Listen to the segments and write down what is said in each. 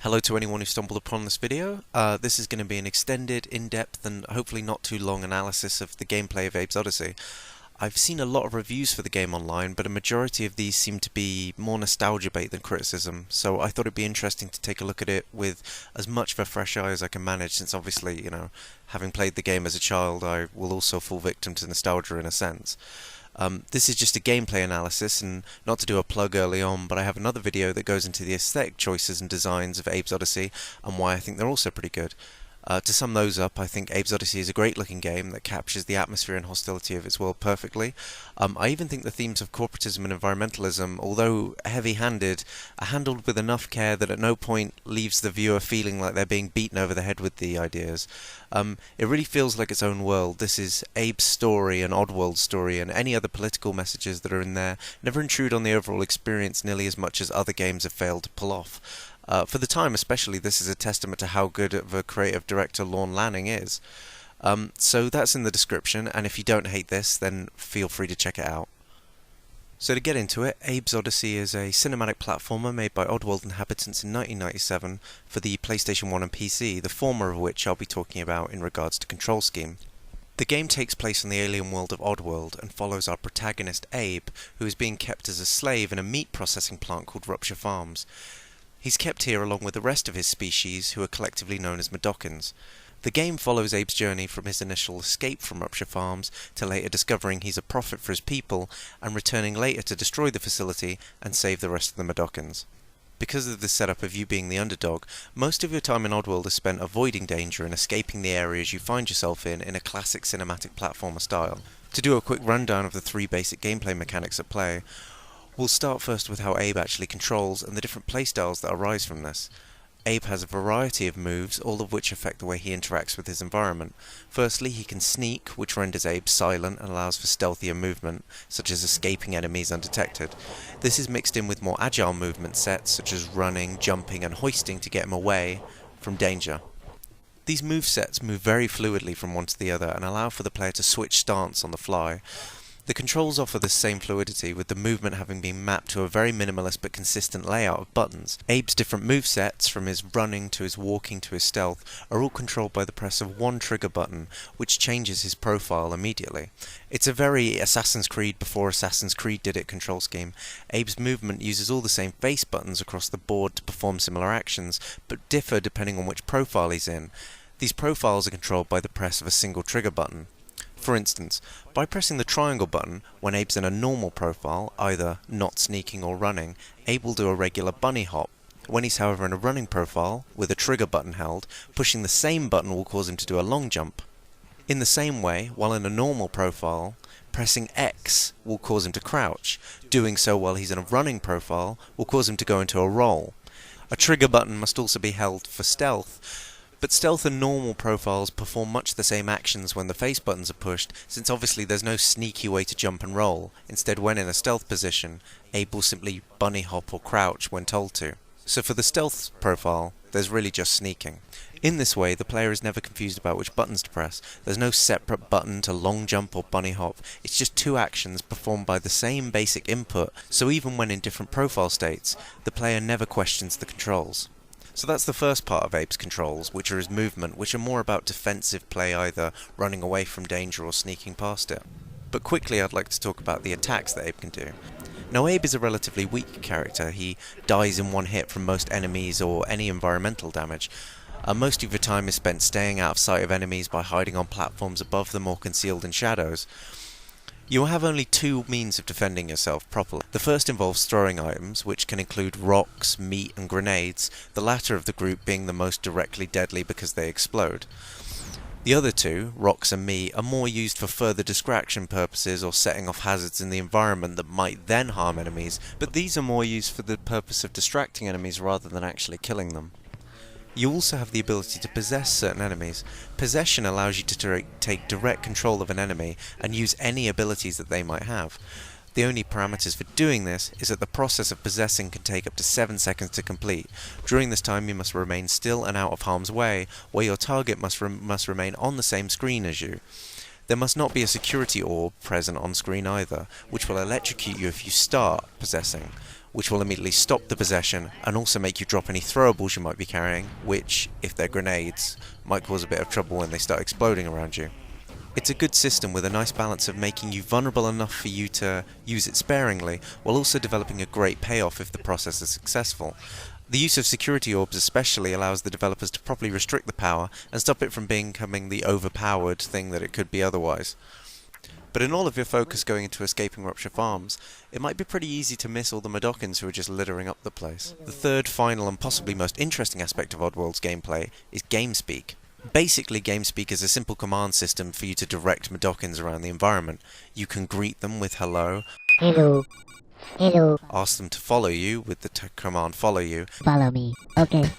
Hello to anyone who stumbled upon this video. This is going to be an extended, in-depth and hopefully not too long analysis of the gameplay of Abe's Oddysee. I've seen a lot of reviews for the game online, but a majority of these seem to be more nostalgia bait than criticism, so I thought it'd be interesting to take a look at it with as much of a fresh eye as I can manage, since obviously, having played the game as a child, I will also fall victim to nostalgia in a sense. This is just a gameplay analysis, and not to do a plug early on, but I have another video that goes into the aesthetic choices and designs of Abe's Oddysee and why I think they're also pretty good. To sum those up, I think Abe's Oddysee is a great looking game that captures the atmosphere and hostility of its world perfectly. I even think the themes of corporatism and environmentalism, although heavy-handed, are handled with enough care that at no point leaves the viewer feeling like they're being beaten over the head with the ideas. It really feels like its own world. This is Abe's story and Oddworld's story, and any other political messages that are in there never intrude on the overall experience nearly as much as other games have failed to pull off. For the time especially, this is a testament to how good of a creative director Lorne Lanning is. So that's in the description, and if you don't hate this, then feel free to check it out. So to get into it, Abe's Oddysee is a cinematic platformer made by Oddworld inhabitants in 1997 for the PlayStation 1 and PC, the former of which I'll be talking about in regards to control scheme. The game takes place in the alien world of Oddworld and follows our protagonist Abe, who is being kept as a slave in a meat processing plant called Rupture Farms. He's kept here along with the rest of his species, who are collectively known as Mudokons. The game follows Abe's journey from his initial escape from Rupture Farms to later discovering he's a prophet for his people and returning later to destroy the facility and save the rest of the Mudokons. Because of the setup of you being the underdog, most of your time in Oddworld is spent avoiding danger and escaping the areas you find yourself in a classic cinematic platformer style. To do a quick rundown of the three basic gameplay mechanics at play, we'll start first with how Abe actually controls and the different playstyles that arise from this. Abe has a variety of moves, all of which affect the way he interacts with his environment. Firstly, he can sneak, which renders Abe silent and allows for stealthier movement, such as escaping enemies undetected. This is mixed in with more agile movement sets, such as running, jumping and hoisting to get him away from danger. These movesets move very fluidly from one to the other and allow for the player to switch stance on the fly. The controls offer this same fluidity, with the movement having been mapped to a very minimalist but consistent layout of buttons. Abe's different movesets, from his running to his walking to his stealth, are all controlled by the press of one trigger button, which changes his profile immediately. It's a very Assassin's Creed before Assassin's Creed did it control scheme. Abe's movement uses all the same face buttons across the board to perform similar actions, but differ depending on which profile he's in. These profiles are controlled by the press of a single trigger button. For instance, by pressing the triangle button, when Abe's in a normal profile, either not sneaking or running, Abe will do a regular bunny hop. When he's however in a running profile, with a trigger button held, pushing the same button will cause him to do a long jump. In the same way, while in a normal profile, pressing X will cause him to crouch. Doing so while he's in a running profile will cause him to go into a roll. A trigger button must also be held for stealth, but stealth and normal profiles perform much the same actions when the face buttons are pushed, since obviously there's no sneaky way to jump and roll. Instead, when in a stealth position, Abe will simply bunny hop or crouch when told to. So for the stealth profile, there's really just sneaking. In this way, the player is never confused about which buttons to press. There's no separate button to long jump or bunny hop. It's just two actions performed by the same basic input, so even when in different profile states, the player never questions the controls. So that's the first part of Abe's controls, which are his movement, which are more about defensive play, either running away from danger or sneaking past it. But quickly I'd like to talk about the attacks that Abe can do. Now Abe is a relatively weak character. He dies in one hit from most enemies or any environmental damage. Most of your time is spent staying out of sight of enemies by hiding on platforms above them or concealed in shadows. You will have only two means of defending yourself properly. The first involves throwing items, which can include rocks, meat and grenades, the latter of the group being the most directly deadly because they explode. The other two, rocks and meat, are more used for further distraction purposes or setting off hazards in the environment that might then harm enemies, but these are more used for the purpose of distracting enemies rather than actually killing them. You also have the ability to possess certain enemies. Possession allows you to take direct control of an enemy and use any abilities that they might have. The only parameters for doing this is that the process of possessing can take up to 7 seconds to complete. During this time you must remain still and out of harm's way, where your target must remain on the same screen as you. There must not be a security orb present on screen either, which will electrocute you if you start possessing. which will immediately stop the possession and also make you drop any throwables you might be carrying, which, if they're grenades, might cause a bit of trouble when they start exploding around you. It's a good system with a nice balance of making you vulnerable enough for you to use it sparingly, while also developing a great payoff if the process is successful. The use of security orbs especially allows the developers to properly restrict the power and stop it from becoming the overpowered thing that it could be otherwise. But in all of your focus going into escaping Rupture Farms, it might be pretty easy to miss all the Mudokons who are just littering up the place. The third, final and possibly most interesting aspect of Oddworld's gameplay is GameSpeak. Basically, GameSpeak is a simple command system for you to direct Mudokons around the environment. You can greet them with hello. Hello. Hello. Ask them to follow you with the command follow you. Follow me. Okay.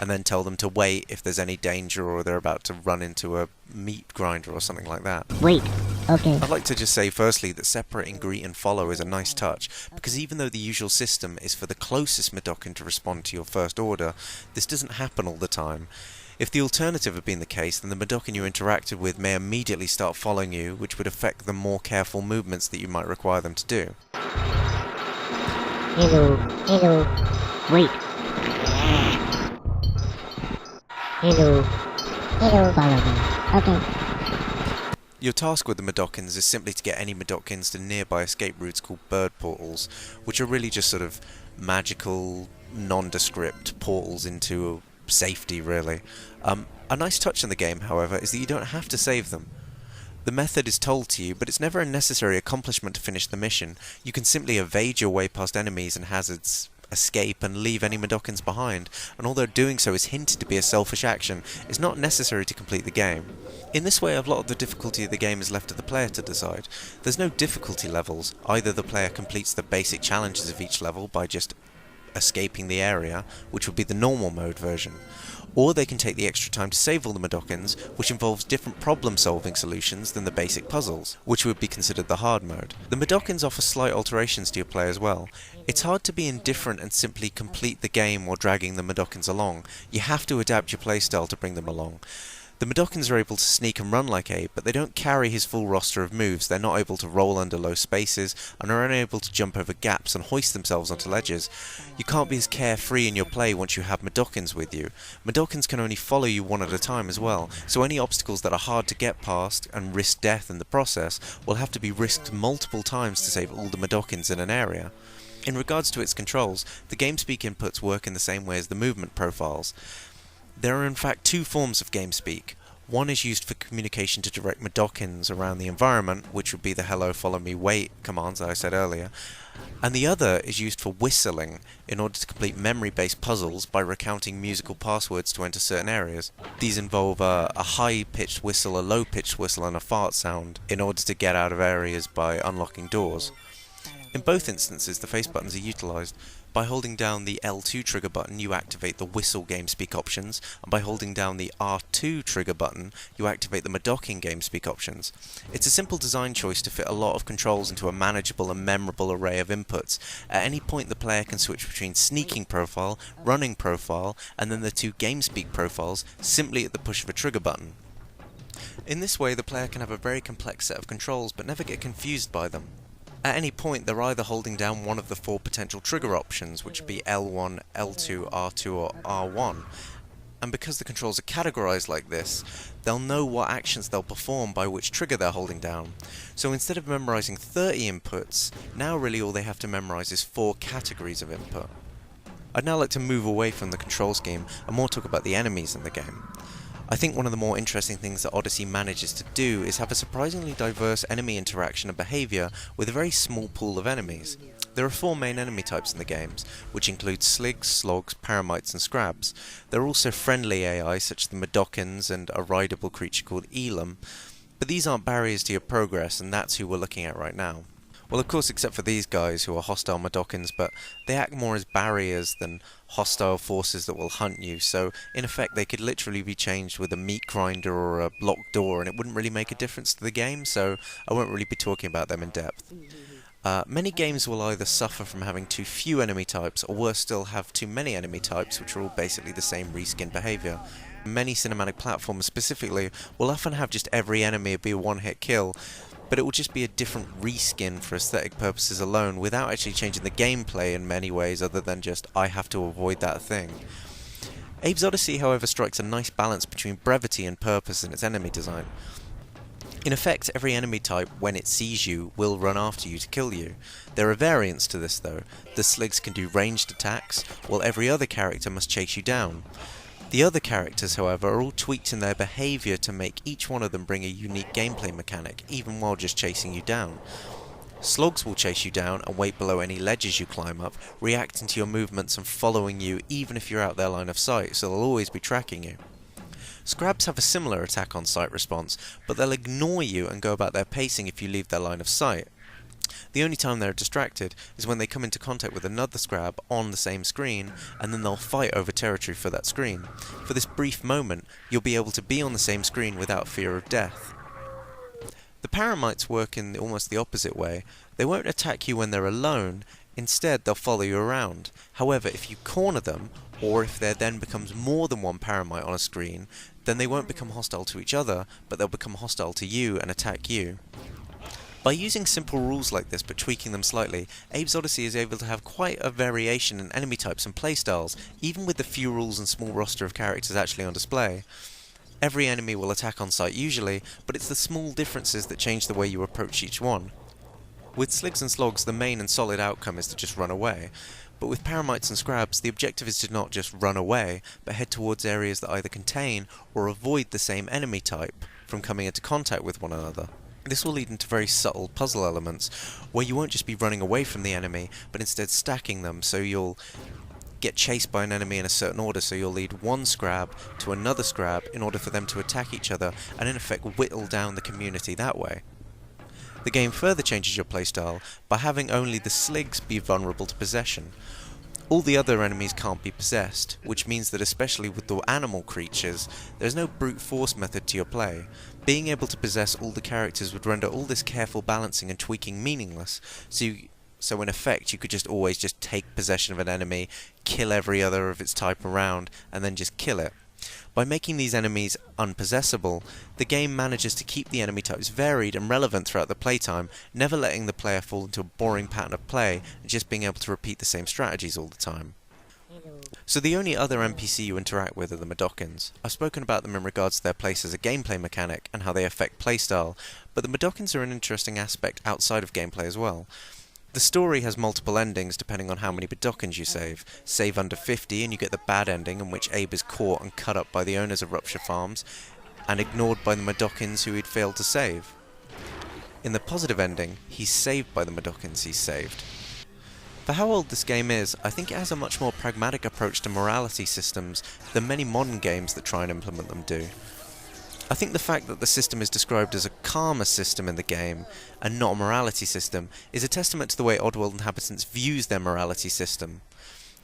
And then tell them to wait if there's any danger or they're about to run into a meat grinder or something like that. Wait. Okay. I'd like to just say firstly that separating greet and follow is a nice touch, because even though the usual system is for the closest Mudokon to respond to your first order, this doesn't happen all the time. If the alternative had been the case, then the Mudokon you interacted with may immediately start following you, which would affect the more careful movements that you might require them to do. Hello. Hello. Wait. Hello. Hello. Follow me. Okay. Your task with the Mudokons is simply to get any Mudokons to nearby escape routes called bird portals, which are really just sort of magical, nondescript portals into safety, really. A nice touch in the game, however, is that you don't have to save them. The method is told to you, but it's never a necessary accomplishment to finish the mission. You can simply evade your way past enemies and hazards, escape and leave any Mudokons behind, and although doing so is hinted to be a selfish action, it's not necessary to complete the game. In this way, a lot of the difficulty of the game is left to the player to decide. There's no difficulty levels. Either the player completes the basic challenges of each level by just escaping the area, which would be the normal mode version, or they can take the extra time to save all the Mudokons, which involves different problem-solving solutions than the basic puzzles, which would be considered the hard mode. The Mudokons offer slight alterations to your play as well. It's hard to be indifferent and simply complete the game while dragging the Mudokons along. You have to adapt your playstyle to bring them along. The Mudokons are able to sneak and run like Abe, but they don't carry his full roster of moves. They're not able to roll under low spaces, and are unable to jump over gaps and hoist themselves onto ledges. You can't be as carefree in your play once you have Mudokons with you. Mudokons can only follow you one at a time as well, so any obstacles that are hard to get past and risk death in the process will have to be risked multiple times to save all the Mudokons in an area. In regards to its controls, the GameSpeak inputs work in the same way as the movement profiles. There are in fact two forms of GameSpeak. One is used for communication to direct Mudokons around the environment, which would be the hello, follow me, wait commands that I said earlier, and the other is used for whistling in order to complete memory-based puzzles by recounting musical passwords to enter certain areas. These involve a high-pitched whistle, a low-pitched whistle, and a fart sound in order to get out of areas by unlocking doors. In both instances, the face buttons are utilised. By holding down the L2 trigger button, you activate the whistle GameSpeak options, and by holding down the R2 trigger button, you activate the Mudokon GameSpeak options. It's a simple design choice to fit a lot of controls into a manageable and memorable array of inputs. At any point, the player can switch between sneaking profile, running profile, and then the two GameSpeak profiles simply at the push of a trigger button. In this way, the player can have a very complex set of controls, but never get confused by them. At any point, they're either holding down one of the four potential trigger options, which would be L1, L2, R2, or R1. And because the controls are categorized like this, they'll know what actions they'll perform by which trigger they're holding down. So instead of memorizing 30 inputs, now really all they have to memorize is 4 categories of input. I'd now like to move away from the control scheme and more talk about the enemies in the game. I think one of the more interesting things that Oddysee manages to do is have a surprisingly diverse enemy interaction and behaviour with a very small pool of enemies. There are 4 main enemy types in the games, which include sligs, slogs, paramites and scrabs. There are also friendly AI such as the Mudokons and a rideable creature called Elam, but these aren't barriers to your progress, and that's who we're looking at right now. Well, of course, except for these guys who are hostile Mudokons, but they act more as barriers than hostile forces that will hunt you, so in effect they could literally be changed with a meat grinder or a blocked door, and it wouldn't really make a difference to the game, so I won't really be talking about them in depth. Many games will either suffer from having too few enemy types, or worse still, have too many enemy types, which are all basically the same reskin behaviour. Many cinematic platforms specifically will often have just every enemy be a one-hit kill, but it will just be a different reskin for aesthetic purposes alone, without actually changing the gameplay in many ways other than just, I have to avoid that thing. Abe's Oddysee, however, strikes a nice balance between brevity and purpose in its enemy design. In effect, every enemy type, when it sees you, will run after you to kill you. There are variants to this though. The Sligs can do ranged attacks, while every other character must chase you down. The other characters, however, are all tweaked in their behaviour to make each one of them bring a unique gameplay mechanic, even while just chasing you down. Slogs will chase you down and wait below any ledges you climb up, reacting to your movements and following you even if you're out their line of sight, so they'll always be tracking you. Scrabs have a similar attack on sight response, but they'll ignore you and go about their pacing if you leave their line of sight. The only time they're distracted is when they come into contact with another Scrab on the same screen, and then they'll fight over territory for that screen. For this brief moment, you'll be able to be on the same screen without fear of death. The Paramites work in almost the opposite way. They won't attack you when they're alone, instead they'll follow you around. However, if you corner them, or if there then becomes more than one Paramite on a screen, then they won't become hostile to each other, but they'll become hostile to you and attack you. By using simple rules like this but tweaking them slightly, Abe's Oddysee is able to have quite a variation in enemy types and playstyles, even with the few rules and small roster of characters actually on display. Every enemy will attack on sight usually, but it's the small differences that change the way you approach each one. With Sligs and Slogs, the main and solid outcome is to just run away, but with Paramites and Scrabs, the objective is to not just run away, but head towards areas that either contain or avoid the same enemy type from coming into contact with one another. This will lead into very subtle puzzle elements, where you won't just be running away from the enemy, but instead stacking them, so you'll get chased by an enemy in a certain order, so you'll lead one Scrab to another Scrab in order for them to attack each other, and in effect whittle down the community that way. The game further changes your playstyle by having only the Sligs be vulnerable to possession. All the other enemies can't be possessed, which means that especially with the animal creatures, there's no brute force method to your play. Being able to possess all the characters would render all this careful balancing and tweaking meaningless, so in effect you could just always just take possession of an enemy, kill every other of its type around, and then just kill it. By making these enemies unpossessable, the game manages to keep the enemy types varied and relevant throughout the playtime, never letting the player fall into a boring pattern of play and just being able to repeat the same strategies all the time. So the only other NPC you interact with are the Medokins. I've spoken about them in regards to their place as a gameplay mechanic and how they affect playstyle, but the Medokins are an interesting aspect outside of gameplay as well. The story has multiple endings depending on how many Medokins you save. Save under 50 and you get the bad ending in which Abe is caught and cut up by the owners of Rupture Farms and ignored by the Medokins who he'd failed to save. In the positive ending, he's saved by the Medokins he's saved. For how old this game is, I think it has a much more pragmatic approach to morality systems than many modern games that try and implement them do. I think the fact that the system is described as a karma system in the game, and not a morality system, is a testament to the way Oddworld inhabitants views their morality system.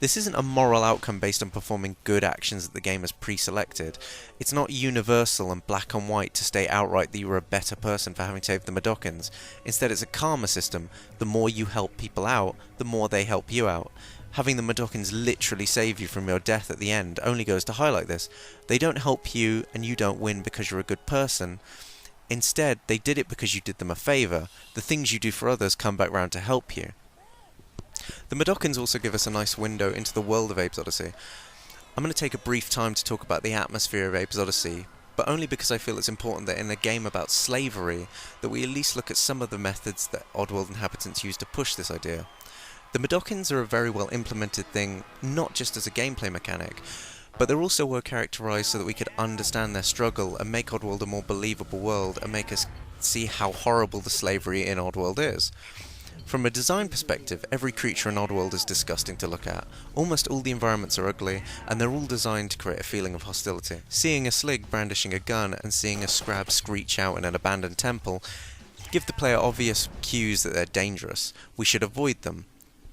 This isn't a moral outcome based on performing good actions that the game has pre-selected. It's not universal and black and white to state outright that you were a better person for having saved the Medokins. Instead, it's a karma system. The more you help people out, the more they help you out. Having the Medokins literally save you from your death at the end only goes to highlight this. They don't help you and you don't win because you're a good person. Instead, they did it because you did them a favour. The things you do for others come back round to help you. The Medokins also give us a nice window into the world of Abe's Oddysee. I'm going to take a brief time to talk about the atmosphere of Abe's Oddysee, but only because I feel it's important that in a game about slavery, that we at least look at some of the methods that Oddworld inhabitants use to push this idea. The Medokins are a very well implemented thing, not just as a gameplay mechanic, but they're also well characterised so that we could understand their struggle and make Oddworld a more believable world and make us see how horrible the slavery in Oddworld is. From a design perspective, every creature in Oddworld is disgusting to look at. Almost all the environments are ugly, and they're all designed to create a feeling of hostility. Seeing a Slig brandishing a gun and seeing a Scrab screech out in an abandoned temple give the player obvious cues that they're dangerous. We should avoid them.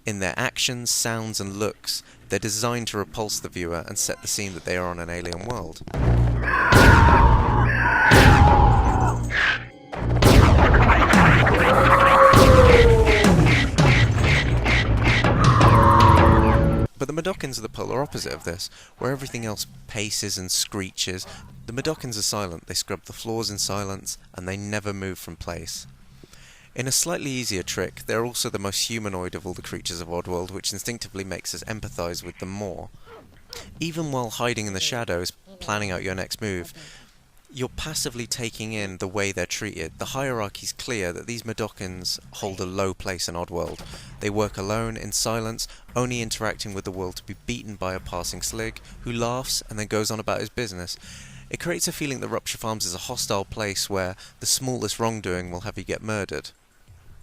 In their actions, sounds and looks, they're designed to repulse the viewer and set the scene that they are on an alien world. But the Medokins are the polar opposite of this, where everything else paces and screeches. The Medokins are silent, they scrub the floors in silence, and they never move from place. In a slightly easier trick, they're also the most humanoid of all the creatures of Oddworld, which instinctively makes us empathise with them more. Even while hiding in the shadows, planning out your next move, you're passively taking in the way they're treated. The hierarchy's clear that these Medokins hold a low place in Oddworld. They work alone, in silence, only interacting with the world to be beaten by a passing slig, who laughs and then goes on about his business. It creates a feeling that Rupture Farms is a hostile place where the smallest wrongdoing will have you get murdered.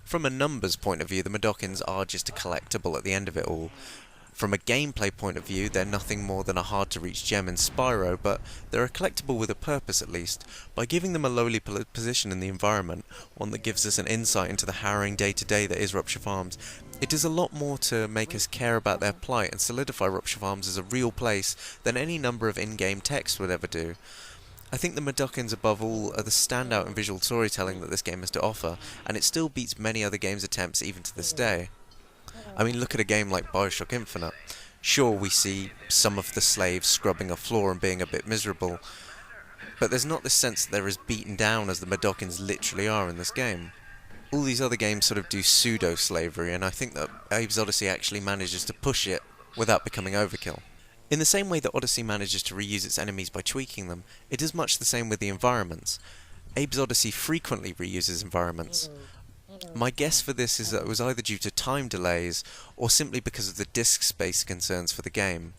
From a numbers point of view, the Medokins are just a collectible at the end of it all. From a gameplay point of view, they're nothing more than a hard-to-reach gem in Spyro, but they're a collectible with a purpose at least. By giving them a lowly position in the environment, one that gives us an insight into the harrowing day-to-day that is Rupture Farms, it does a lot more to make us care about their plight and solidify Rupture Farms as a real place than any number of in-game text would ever do. I think the Medokins above all are the standout in visual storytelling that this game has to offer, and it still beats many other games' attempts even to this day. I mean, look at a game like Bioshock Infinite. Sure, we see some of the slaves scrubbing a floor and being a bit miserable, but there's not this sense that they're as beaten down as the Medokins literally are in this game. All these other games sort of do pseudo-slavery, and I think that Abe's Oddysee actually manages to push it without becoming overkill. In the same way that Oddysee manages to reuse its enemies by tweaking them, it does much the same with the environments. Abe's Oddysee frequently reuses environments. My guess for this is that it was either due to time delays, or simply because of the disk space concerns for the game.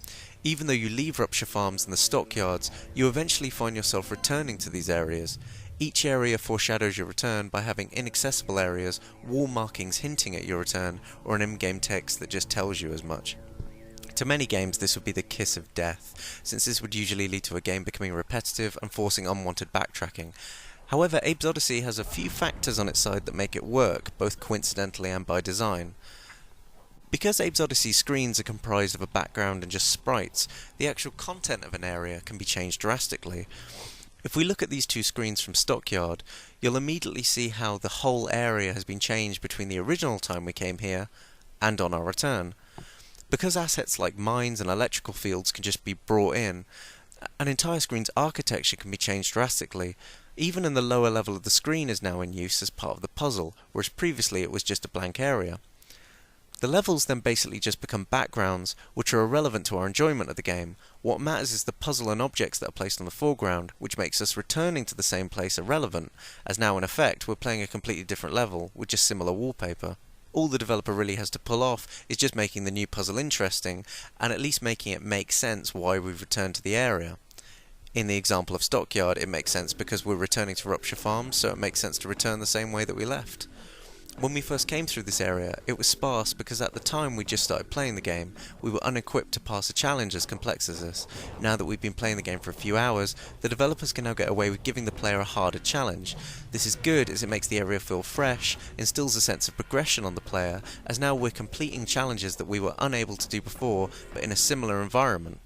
Even though you leave Rupture Farms and the stockyards, you eventually find yourself returning to these areas. Each area foreshadows your return by having inaccessible areas, wall markings hinting at your return, or an in-game text that just tells you as much. To many games this would be the kiss of death, since this would usually lead to a game becoming repetitive and forcing unwanted backtracking. However, Abe's Oddysee has a few factors on its side that make it work, both coincidentally and by design. Because Abe's Oddysee screens are comprised of a background and just sprites, the actual content of an area can be changed drastically. If we look at these two screens from Stockyard, you'll immediately see how the whole area has been changed between the original time we came here and on our return. Because assets like mines and electrical fields can just be brought in, an entire screen's architecture can be changed drastically. Even in the lower level of the screen is now in use as part of the puzzle, whereas previously it was just a blank area. The levels then basically just become backgrounds, which are irrelevant to our enjoyment of the game. What matters is the puzzle and objects that are placed on the foreground, which makes us returning to the same place irrelevant, as now in effect we're playing a completely different level with just similar wallpaper. All the developer really has to pull off is just making the new puzzle interesting, and at least making it make sense why we've returned to the area. In the example of Stockyard, it makes sense because we're returning to Rupture Farms, so it makes sense to return the same way that we left. When we first came through this area, it was sparse because at the time we just started playing the game, we were unequipped to pass a challenge as complex as this. Now that we've been playing the game for a few hours, the developers can now get away with giving the player a harder challenge. This is good as it makes the area feel fresh, instills a sense of progression on the player, as now we're completing challenges that we were unable to do before, but in a similar environment.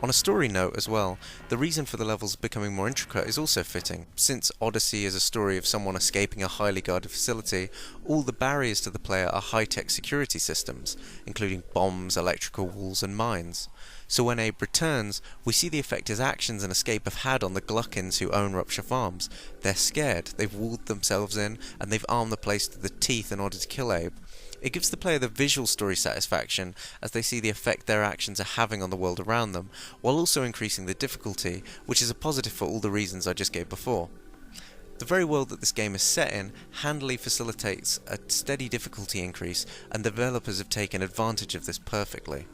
On a story note as well, the reason for the levels becoming more intricate is also fitting. Since Oddysee is a story of someone escaping a highly guarded facility, all the barriers to the player are high-tech security systems, including bombs, electrical walls and mines. So when Abe returns, we see the effect his actions and escape have had on the Gluckins who own Rupture Farms. They're scared, they've walled themselves in, and they've armed the place to the teeth in order to kill Abe. It gives the player the visual story satisfaction as they see the effect their actions are having on the world around them, while also increasing the difficulty, which is a positive for all the reasons I just gave before. The very world that this game is set in handily facilitates a steady difficulty increase, and developers have taken advantage of this perfectly.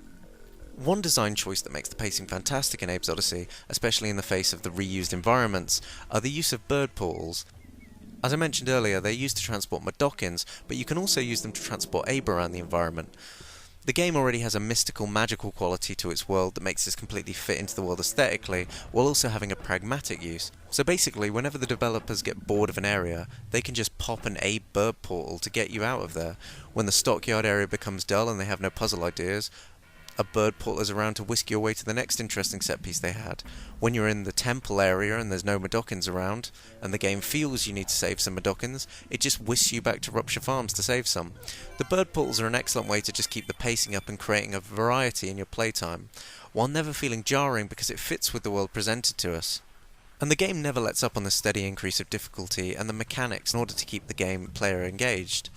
One design choice that makes the pacing fantastic in Abe's Oddysee, especially in the face of the reused environments, are the use of bird portals. As I mentioned earlier, they're used to transport Medokins, but you can also use them to transport Abe around the environment. The game already has a mystical, magical quality to its world that makes this completely fit into the world aesthetically, while also having a pragmatic use. So basically, whenever the developers get bored of an area, they can just pop an Abe bird portal to get you out of there. When the stockyard area becomes dull and they have no puzzle ideas, a bird portal is around to whisk you away to the next interesting set piece they had. When you're in the temple area and there's no Medokins around, and the game feels you need to save some Medokins, it just whisks you back to Rupture Farms to save some. The bird portals are an excellent way to just keep the pacing up and creating a variety in your playtime, while never feeling jarring because it fits with the world presented to us. And the game never lets up on the steady increase of difficulty and the mechanics in order to keep the game player engaged.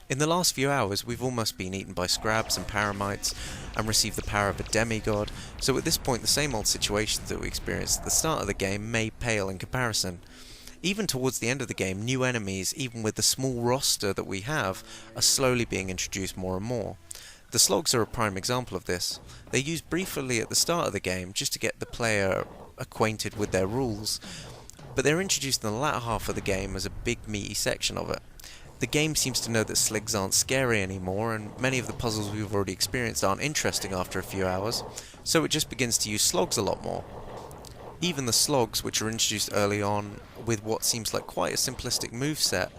In the last few hours, we've almost been eaten by scrabs and paramites and received the power of a demigod, so at this point the same old situations that we experienced at the start of the game may pale in comparison. Even towards the end of the game, new enemies, even with the small roster that we have, are slowly being introduced more and more. The slogs are a prime example of this. They're used briefly at the start of the game just to get the player acquainted with their rules, but they're introduced in the latter half of the game as a big meaty section of it. The game seems to know that sligs aren't scary anymore, and many of the puzzles we've already experienced aren't interesting after a few hours, so it just begins to use slogs a lot more. Even the slogs, which are introduced early on with what seems like quite a simplistic moveset,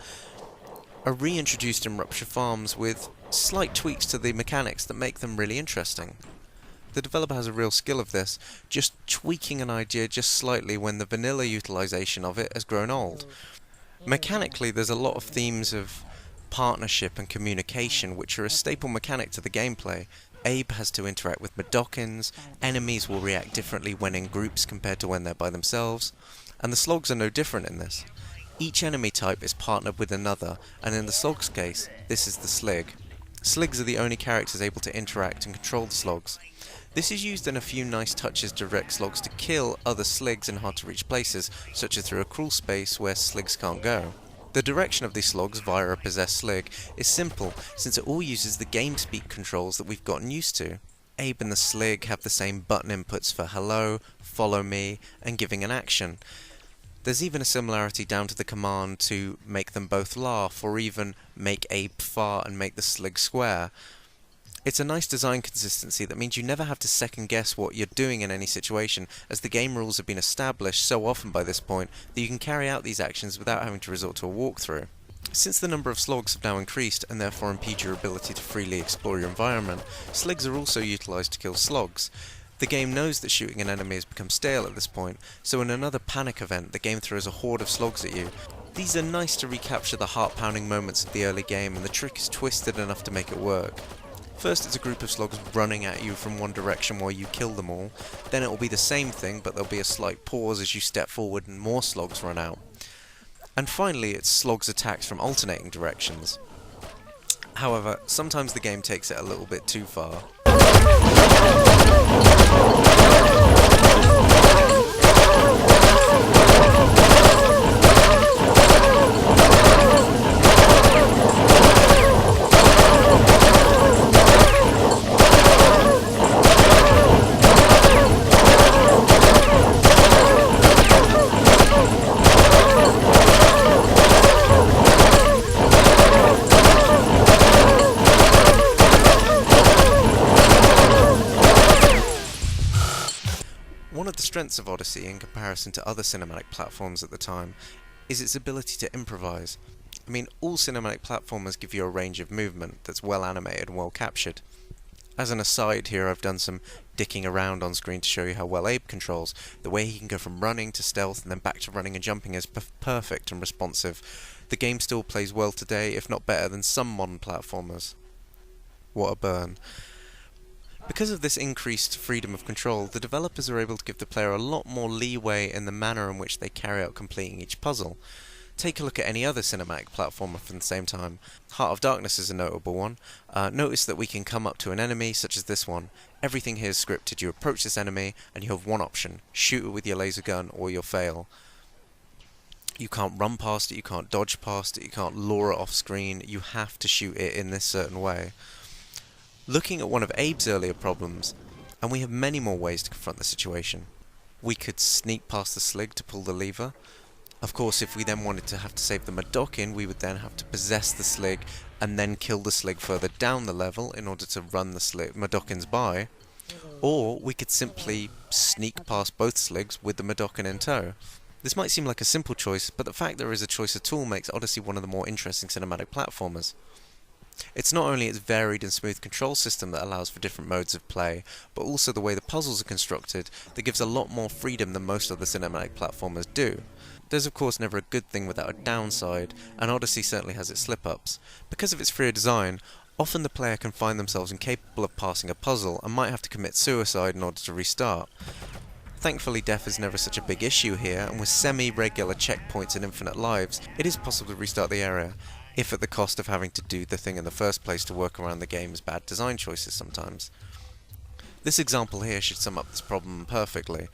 are reintroduced in Rupture Farms with slight tweaks to the mechanics that make them really interesting. The developer has a real skill of this, just tweaking an idea just slightly when the vanilla utilization of it has grown old. Mechanically, there's a lot of themes of partnership and communication which are a staple mechanic to the gameplay. Abe has to interact with Medokins, enemies will react differently when in groups compared to when they're by themselves, and the slogs are no different in this. Each enemy type is partnered with another, and in the slog's case, this is the slig. Sligs are the only characters able to interact and control the slogs. This is used in a few nice touches to direct slogs to kill other sligs in hard-to-reach places, such as through a crawl space where sligs can't go. The direction of these slogs via a possessed slig is simple, since it all uses the GameSpeak controls that we've gotten used to. Abe and the slig have the same button inputs for hello, follow me, and giving an action. There's even a similarity down to the command to make them both laugh, or even make Abe fart and make the slig square. It's a nice design consistency that means you never have to second guess what you're doing in any situation, as the game rules have been established so often by this point that you can carry out these actions without having to resort to a walkthrough. Since the number of slogs have now increased and therefore impede your ability to freely explore your environment, sligs are also utilised to kill slogs. The game knows that shooting an enemy has become stale at this point, so in another panic event the game throws a horde of slogs at you. These are nice to recapture the heart-pounding moments of the early game, and the trick is twisted enough to make it work. First it's a group of slogs running at you from one direction while you kill them all, then it will be the same thing but there'll be a slight pause as you step forward and more slogs run out. And finally it's slogs attacks from alternating directions. However, sometimes the game takes it a little bit too far. One of the strengths of Oddysee in comparison to other cinematic platforms at the time is its ability to improvise. I mean, all cinematic platformers give you a range of movement that's well animated and well captured. As an aside here, I've done some dicking around on screen to show you how well Abe controls. The way he can go from running to stealth and then back to running and jumping is perfect and responsive. The game still plays well today, if not better than some modern platformers. What a burn. Because of this increased freedom of control, the developers are able to give the player a lot more leeway in the manner in which they carry out completing each puzzle. Take a look at any other cinematic platformer from the same time. Heart of Darkness is a notable one. Notice that we can come up to an enemy, such as this one. Everything here is scripted. You approach this enemy, and you have one option. Shoot it with your laser gun, or you'll fail. You can't run past it, you can't dodge past it, you can't lure it off screen. You have to shoot it in this certain way. Looking at one of Abe's earlier problems, and we have many more ways to confront the situation. We could sneak past the slig to pull the lever. Of course, if we then wanted to have to save the Medokin, we would then have to possess the slig and then kill the slig further down the level in order to run the Medokins by. Or we could simply sneak past both sligs with the Medokin in tow. This might seem like a simple choice, but the fact there is a choice at all makes Oddysee one of the more interesting cinematic platformers. It's not only its varied and smooth control system that allows for different modes of play, but also the way the puzzles are constructed that gives a lot more freedom than most other cinematic platformers do. There's of course never a good thing without a downside, and Oddysee certainly has its slip-ups. Because of its freer design, often the player can find themselves incapable of passing a puzzle and might have to commit suicide in order to restart. Thankfully death is never such a big issue here, and with semi-regular checkpoints and infinite lives, it is possible to restart the area, if at the cost of having to do the thing in the first place to work around the game's bad design choices sometimes. This example here should sum up this problem perfectly.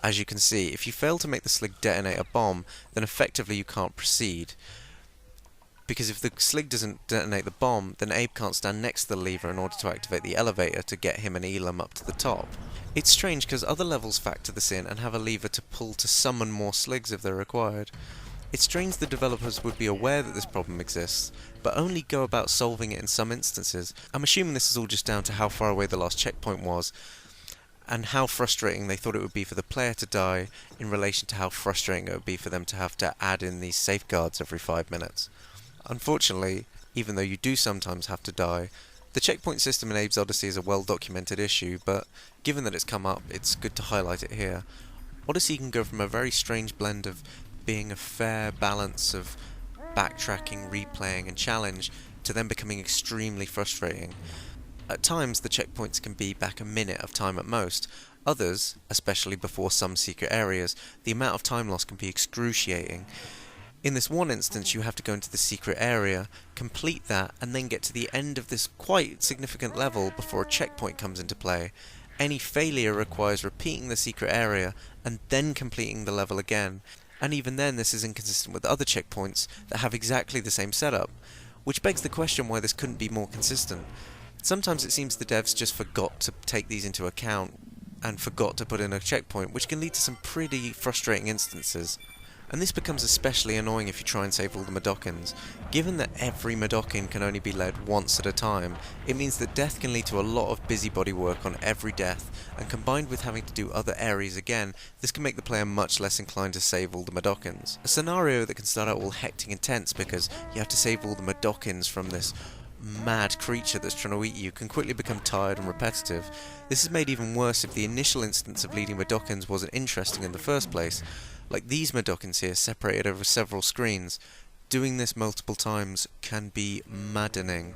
As you can see, if you fail to make the Slig detonate a bomb, then effectively you can't proceed. Because if the Slig doesn't detonate the bomb, then Abe can't stand next to the lever in order to activate the elevator to get him and Elam up to the top. It's strange because other levels factor this in and have a lever to pull to summon more Sligs if they're required. It's strange the developers would be aware that this problem exists, but only go about solving it in some instances. I'm assuming this is all just down to how far away the last checkpoint was, and how frustrating they thought it would be for the player to die in relation to how frustrating it would be for them to have to add in these safeguards every 5 minutes. Unfortunately, even though you do sometimes have to die, the checkpoint system in Abe's Oddysee is a well-documented issue, but given that it's come up, it's good to highlight it here. Oddysee can go from a very strange blend of being a fair balance of backtracking, replaying, and challenge, to then becoming extremely frustrating. At times, the checkpoints can be back a minute of time at most. Others, especially before some secret areas, the amount of time lost can be excruciating. In this one instance, you have to go into the secret area, complete that, and then get to the end of this quite significant level before a checkpoint comes into play. Any failure requires repeating the secret area, and then completing the level again. And even then, this is inconsistent with other checkpoints that have exactly the same setup, which begs the question why this couldn't be more consistent. Sometimes it seems the devs just forgot to take these into account, and forgot to put in a checkpoint, which can lead to some pretty frustrating instances. And this becomes especially annoying if you try and save all the Medokins. Given that every Medokin can only be led once at a time, it means that death can lead to a lot of busybody work on every death, and combined with having to do other areas again, this can make the player much less inclined to save all the Medokins. A scenario that can start out all hectic and tense because you have to save all the Medokins from this mad creature that's trying to eat you can quickly become tired and repetitive. This is made even worse if the initial instance of leading Medokins wasn't interesting in the first place. Like these Medokins here, separated over several screens. Doing this multiple times can be maddening,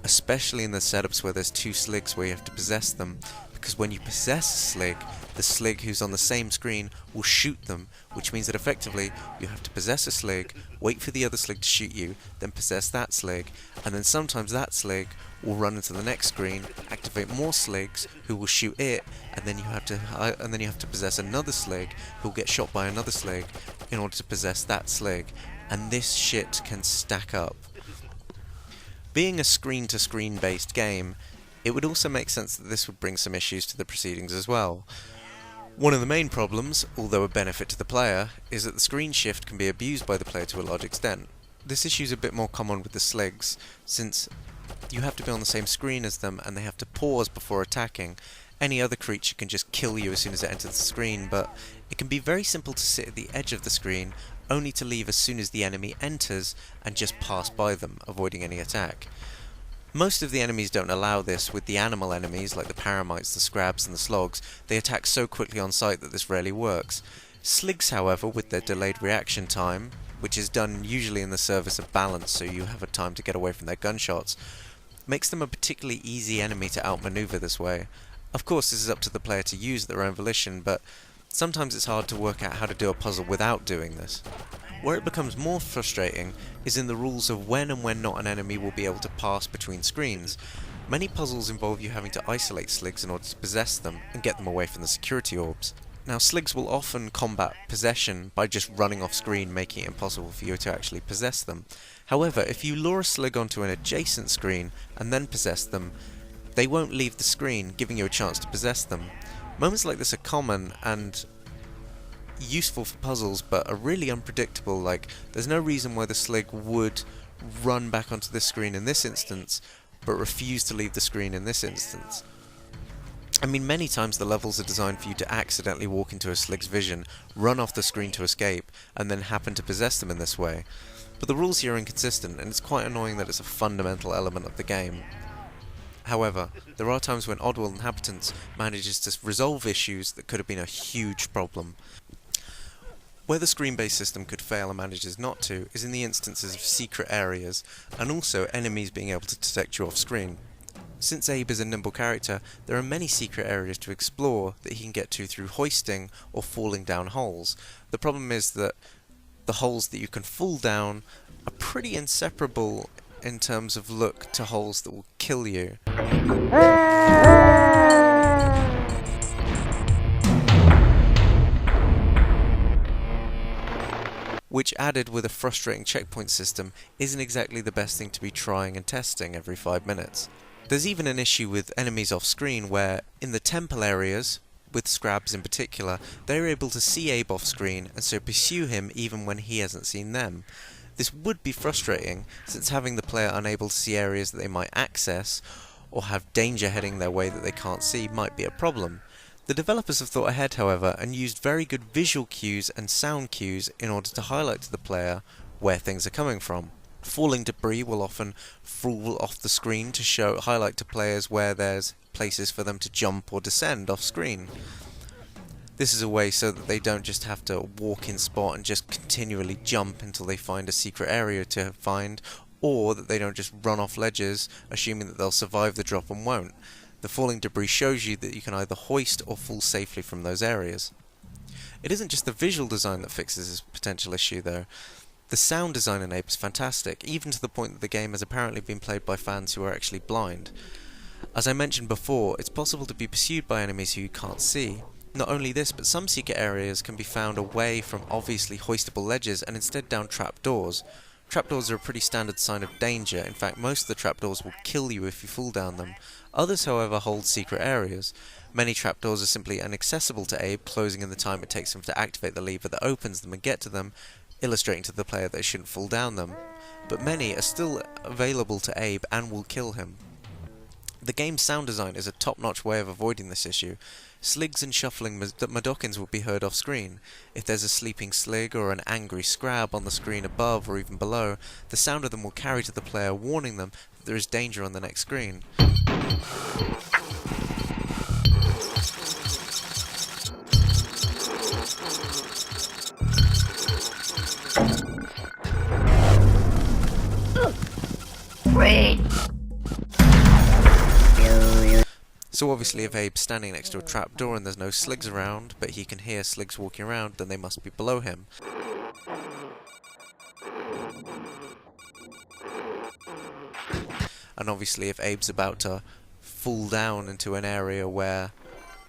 especially in the setups where there's 2 Sligs where you have to possess them, because when you possess a Slig, the Slig who's on the same screen will shoot them, which means that effectively you have to possess a Slig, wait for the other Slig to shoot you, then possess that Slig, and then sometimes that Slig will run into the next screen, activate more Sligs who will shoot it, and then you have to possess another Slig who will get shot by another Slig in order to possess that Slig, and this shit can stack up. Being a screen-to-screen based game, it would also make sense that this would bring some issues to the proceedings as well. One of the main problems, although a benefit to the player, is that the screen shift can be abused by the player to a large extent. This issue is a bit more common with the Sligs, since you have to be on the same screen as them and they have to pause before attacking. Any other creature can just kill you as soon as it enters the screen, but it can be very simple to sit at the edge of the screen, only to leave as soon as the enemy enters and just pass by them, avoiding any attack. Most of the enemies don't allow this. With the animal enemies, like the paramites, the scrabs and the slogs, they attack so quickly on sight that this rarely works. Sligs, however, with their delayed reaction time, which is done usually in the service of balance so you have a time to get away from their gunshots, makes them a particularly easy enemy to outmaneuver this way. Of course, this is up to the player to use at their own volition, but sometimes it's hard to work out how to do a puzzle without doing this. Where it becomes more frustrating is in the rules of when and when not an enemy will be able to pass between screens. Many puzzles involve you having to isolate Sligs in order to possess them and get them away from the security orbs. Now, Sligs will often combat possession by just running off screen, making it impossible for you to actually possess them. However, if you lure a Slig onto an adjacent screen and then possess them, they won't leave the screen, giving you a chance to possess them. Moments like this are common and useful for puzzles, but are really unpredictable. Like, there's no reason why the Slig would run back onto this screen in this instance, but refuse to leave the screen in this instance. I mean, many times the levels are designed for you to accidentally walk into a Slig's vision, run off the screen to escape, and then happen to possess them in this way. But the rules here are inconsistent, and it's quite annoying that it's a fundamental element of the game. However, there are times when Oddworld Inhabitants manages to resolve issues that could have been a huge problem. Where the screen-based system could fail and manages not to is in the instances of secret areas, and also enemies being able to detect you off-screen. Since Abe is a nimble character, there are many secret areas to explore that he can get to through hoisting or falling down holes. The problem is that the holes that you can fall down are pretty inseparable in terms of look to holes that will kill you. Which, added with a frustrating checkpoint system, isn't exactly the best thing to be trying and testing every 5 minutes. There's even an issue with enemies off screen where, in the temple areas, with Scrabs in particular, they're able to see Abe off screen and so pursue him even when he hasn't seen them. This would be frustrating, since having the player unable to see areas that they might access, or have danger heading their way that they can't see, might be a problem. The developers have thought ahead, however, and used very good visual cues and sound cues in order to highlight to the player where things are coming from. Falling debris will often fall off the screen to highlight to players where there's places for them to jump or descend off screen. This is a way so that they don't just have to walk in spot and just continually jump until they find a secret area to find, or that they don't just run off ledges assuming that they'll survive the drop and won't. The falling debris shows you that you can either hoist or fall safely from those areas. It isn't just the visual design that fixes this potential issue though. The sound design in Abe is fantastic, even to the point that the game has apparently been played by fans who are actually blind. As I mentioned before, it's possible to be pursued by enemies who you can't see. Not only this, but some secret areas can be found away from obviously hoistable ledges and instead down trapdoors. Trapdoors are a pretty standard sign of danger. In fact, most of the trapdoors will kill you if you fall down them. Others, however, hold secret areas. Many trapdoors are simply inaccessible to Abe, closing in the time it takes him to activate the lever that opens them and get to them, illustrating to the player that they shouldn't fall down them. But many are still available to Abe and will kill him. The game's sound design is a top-notch way of avoiding this issue. Sligs and shuffling Madokins will be heard off screen. If there's a sleeping Slig or an angry Scrab on the screen above or even below, the sound of them will carry to the player, warning them that there is danger on the next screen. Wait. So obviously if Abe's standing next to a trapdoor and there's no Sligs around, but he can hear Sligs walking around, then they must be below him. And obviously if Abe's about to fall down into an area where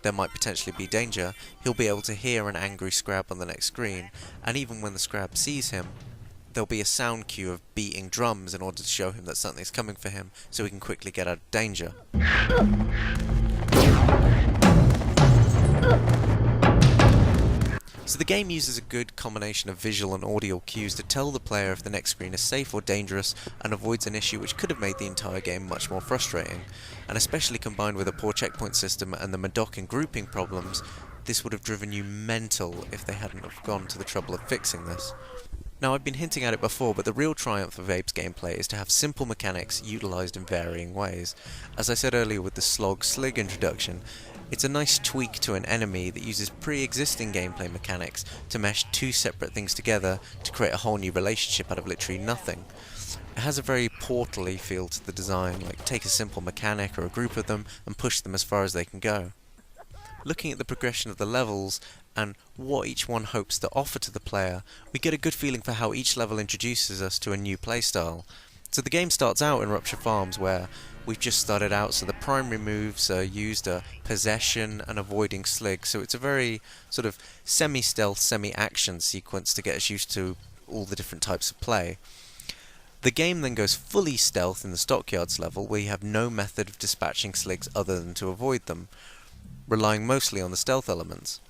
there might potentially be danger, he'll be able to hear an angry Scrab on the next screen, and even when the Scrab sees him, there'll be a sound cue of beating drums in order to show him that something's coming for him, so he can quickly get out of danger. So the game uses a good combination of visual and audio cues to tell the player if the next screen is safe or dangerous, and avoids an issue which could have made the entire game much more frustrating. And especially combined with a poor checkpoint system and the Madoc and grouping problems, this would have driven you mental if they hadn't have gone to the trouble of fixing this. Now, I've been hinting at it before, but the real triumph of Abe's gameplay is to have simple mechanics utilised in varying ways. As I said earlier with the Slog-Slig introduction, it's a nice tweak to an enemy that uses pre-existing gameplay mechanics to mesh two separate things together to create a whole new relationship out of literally nothing. It has a very Portal-y feel to the design, like take a simple mechanic or a group of them and push them as far as they can go. Looking at the progression of the levels and what each one hopes to offer to the player, we get a good feeling for how each level introduces us to a new playstyle. So the game starts out in Rupture Farms, where we've just started out, so the primary moves are used possession and avoiding Slig, so it's a very sort of semi-stealth, semi-action sequence to get us used to all the different types of play. The game then goes fully stealth in the Stockyards level, where you have no method of dispatching Sligs other than to avoid them, relying mostly on the stealth elements.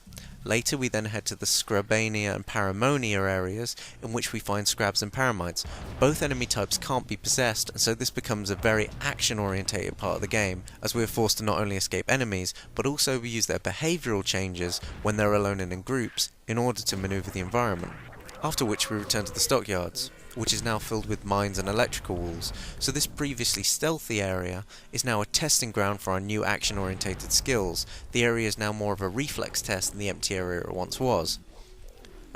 Later we then head to the Scrabania and Paramonia areas, in which we find Scrabs and Paramites. Both enemy types can't be possessed, and so this becomes a very action-orientated part of the game, as we are forced to not only escape enemies, but also use their behavioural changes when they're alone and in groups, in order to manoeuvre the environment. After which we return to the Stockyards, which is now filled with mines and electrical walls, so this previously stealthy area is now a testing ground for our new action-orientated skills. The area is now more of a reflex test than the empty area it once was.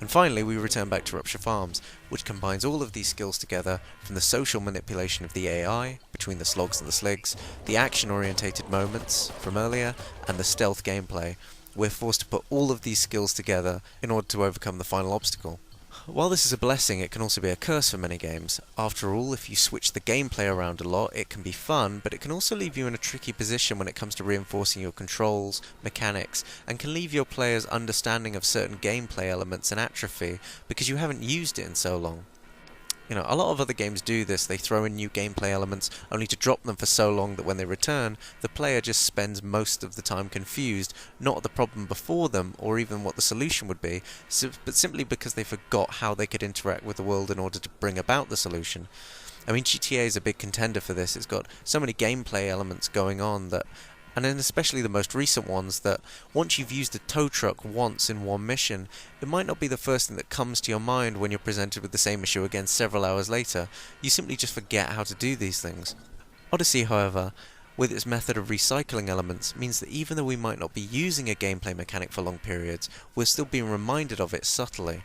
And finally, we return back to Rupture Farms, which combines all of these skills together, from the social manipulation of the AI, between the slogs and the sligs, the action-orientated moments from earlier, and the stealth gameplay. We're forced to put all of these skills together in order to overcome the final obstacle. While this is a blessing, it can also be a curse for many games. After all, if you switch the gameplay around a lot, it can be fun, but it can also leave you in a tricky position when it comes to reinforcing your controls, mechanics, and can leave your player's understanding of certain gameplay elements in atrophy because you haven't used it in so long. You know, a lot of other games do this. They throw in new gameplay elements only to drop them for so long that when they return, the player just spends most of the time confused, not at the problem before them or even what the solution would be, but simply because they forgot how they could interact with the world in order to bring about the solution. I mean, GTA is a big contender for this. It's got so many gameplay elements going on that, and then especially the most recent ones, that once you've used a tow truck once in one mission, it might not be the first thing that comes to your mind when you're presented with the same issue again several hours later. You simply just forget how to do these things. Oddysee, however, with its method of recycling elements, means that even though we might not be using a gameplay mechanic for long periods, we're still being reminded of it subtly.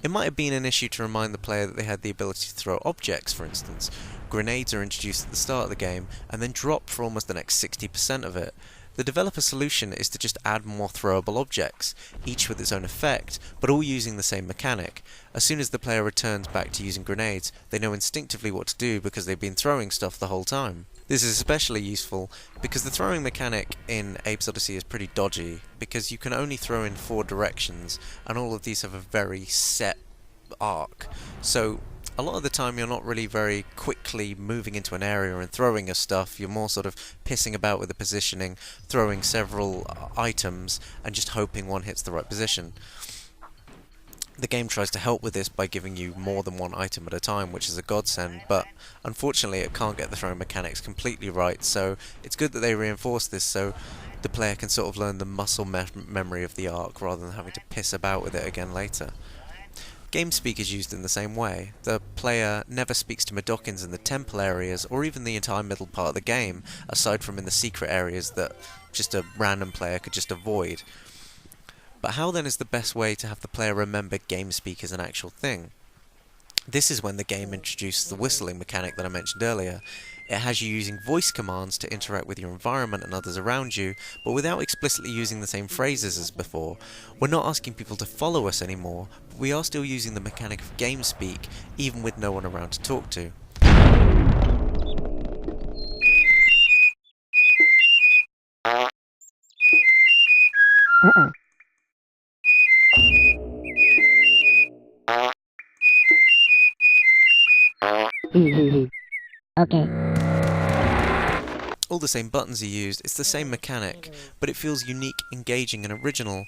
It might have been an issue to remind the player that they had the ability to throw objects, for instance. Grenades are introduced at the start of the game, and then dropped for almost the next 60% of it. The developer solution is to just add more throwable objects, each with its own effect, but all using the same mechanic. As soon as the player returns back to using grenades, they know instinctively what to do because they've been throwing stuff the whole time. This is especially useful because the throwing mechanic in Abe's Oddysee is pretty dodgy, because you can only throw in 4 directions, and all of these have a very set arc. So a lot of the time you're not really very quickly moving into an area and throwing your stuff. You're more sort of pissing about with the positioning, throwing several items, and just hoping one hits the right position. The game tries to help with this by giving you more than one item at a time, which is a godsend, but unfortunately it can't get the throwing mechanics completely right, so it's good that they reinforce this so the player can sort of learn the muscle memory of the arc rather than having to piss about with it again later. GameSpeak is used in the same way. The player never speaks to Medokins in the temple areas or even the entire middle part of the game, aside from in the secret areas that just a random player could just avoid. But how then is the best way to have the player remember GameSpeak as an actual thing? This is when the game introduces the whistling mechanic that I mentioned earlier. It has you using voice commands to interact with your environment and others around you, but without explicitly using the same phrases as before. We're not asking people to follow us anymore, but we are still using the mechanic of GameSpeak, even with no one around to talk to. Okay. All the same buttons are used, it's the same mechanic, but it feels unique, engaging and original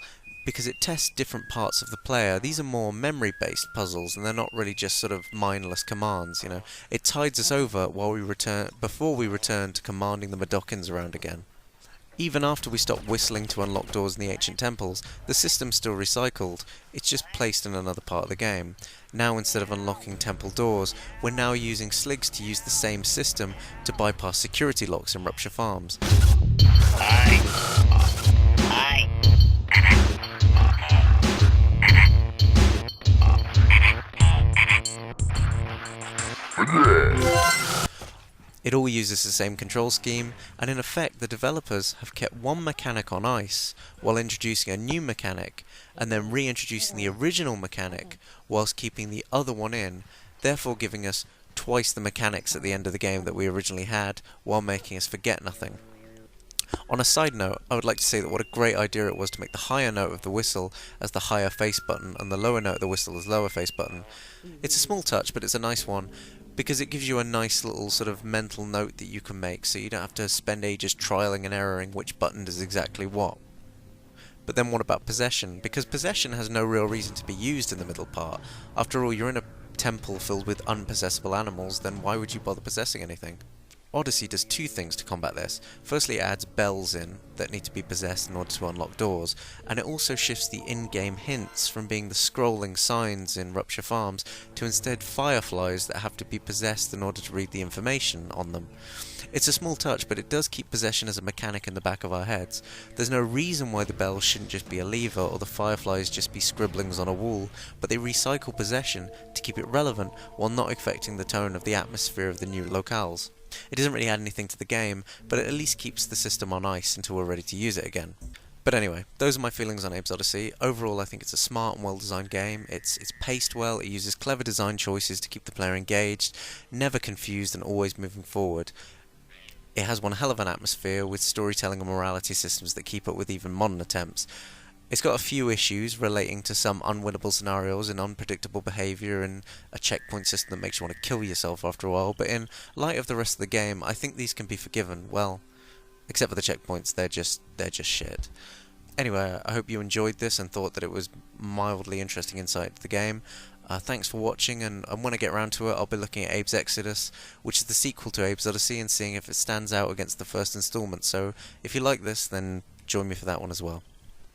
because it tests different parts of the player. These are more memory-based puzzles and they're not really just sort of mindless commands, you know. It tides us over before we return to commanding the Medokins around again. Even after we stop whistling to unlock doors in the ancient temples, the system's still recycled, it's just placed in another part of the game. Now instead of unlocking temple doors, we're now using sligs to use the same system to bypass security locks in Rupture Farms. It all uses the same control scheme, and in effect the developers have kept one mechanic on ice while introducing a new mechanic, and then reintroducing the original mechanic whilst keeping the other one in, therefore giving us twice the mechanics at the end of the game that we originally had, while making us forget nothing. On a side note, I would like to say that what a great idea it was to make the higher note of the whistle as the higher face button and the lower note of the whistle as lower face button. It's a small touch, but it's a nice one, because it gives you a nice little sort of mental note that you can make, so you don't have to spend ages trialing and erroring which button does exactly what. But then what about possession? Because possession has no real reason to be used in the middle part. After all, you're in a temple filled with unpossessable animals, then why would you bother possessing anything? Oddysee does 2 things to combat this. Firstly, it adds bells in that need to be possessed in order to unlock doors, and it also shifts the in-game hints from being the scrolling signs in Rupture Farms to instead fireflies that have to be possessed in order to read the information on them. It's a small touch, but it does keep possession as a mechanic in the back of our heads. There's no reason why the bell shouldn't just be a lever or the fireflies just be scribblings on a wall, but they recycle possession to keep it relevant while not affecting the tone of the atmosphere of the new locales. It doesn't really add anything to the game, but it at least keeps the system on ice until we're ready to use it again. But anyway, those are my feelings on Abe's Oddysee. Overall, I think it's a smart and well-designed game. It's paced well, it uses clever design choices to keep the player engaged, never confused and always moving forward. It has one hell of an atmosphere with storytelling and morality systems that keep up with even modern attempts. It's got a few issues relating to some unwinnable scenarios and unpredictable behaviour and a checkpoint system that makes you want to kill yourself after a while, but in light of the rest of the game, I think these can be forgiven. Well, except for the checkpoints, they're just shit. Anyway, I hope you enjoyed this and thought that it was mildly interesting insight to the game. Thanks for watching, and when I get around to it, I'll be looking at Abe's Exodus, which is the sequel to Abe's Oddysee, and seeing if it stands out against the first installment. So if you like this, then join me for that one as well.